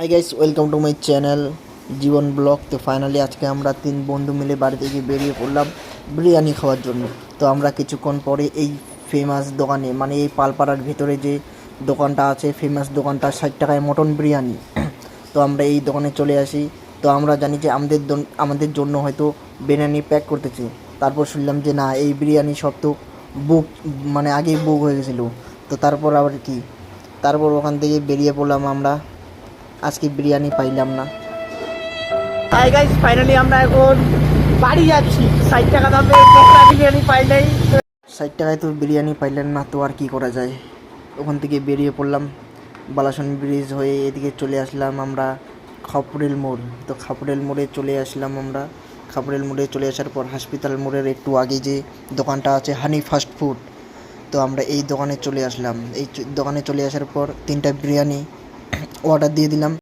High guys, welcome to my channel Jibon blog. তো finally আজকে আমরা 3 বন্ধু মিলে বাড়ি থেকে বেরিয়ে পড়লাম বিরিয়ানি খাওয়ার জন্য। তো আমরা কিছুক্ষণ পরে এই ফেমাস দোকানে, মানে এই পালপাড়ার ভিতরে যে দোকানটা আছে, ফেমাস দোকানটা 60 টাকায় মটন বিরিয়ানি। তো আমরা এই দোকানে চলে আসি। তো আমরা জানি যে আমাদের জন্য হয়তো বিরিয়ানি প্যাক করতেছে। তারপর শুনলাম যে না, এই বিরিয়ানি সব তো বুক, মানে আগেই বুক হয়ে গেছিলো। তো তারপর আবার কি, তারপর ওখান থেকে বেরিয়ে পড়লাম আমরা। আজকে বিরিয়ানি পাইলাম না। হাই গাইস, ফাইনালি আমরা এখন বাড়ি যাচ্ছি। 60 টাকা দামে একটা বিরিয়ানি পাই নাই। 60 টাকায় তো বিরিয়ানি পাইলেন না, তো আর কি করা যায়। ওখান থেকে বেরিয়ে পড়লাম, বালাসন ব্রিজ হয়ে এদিকে চলে আসলাম আমরা খাপুরেল মোড়। তো খাপুরেল মোড়ে চলে আসলাম আমরা। খাপুরেল মোড়ে চলে আসার পর হসপিটাল মোড়ের একটু আগে যে দোকানটা আছে হানি ফাস্ট ফুড, তো আমরা এই দোকানে চলে আসলাম। এই দোকানে চলে আসার পর 3টা বিরিয়ানি অর্ডার দিয়ে দিলাম।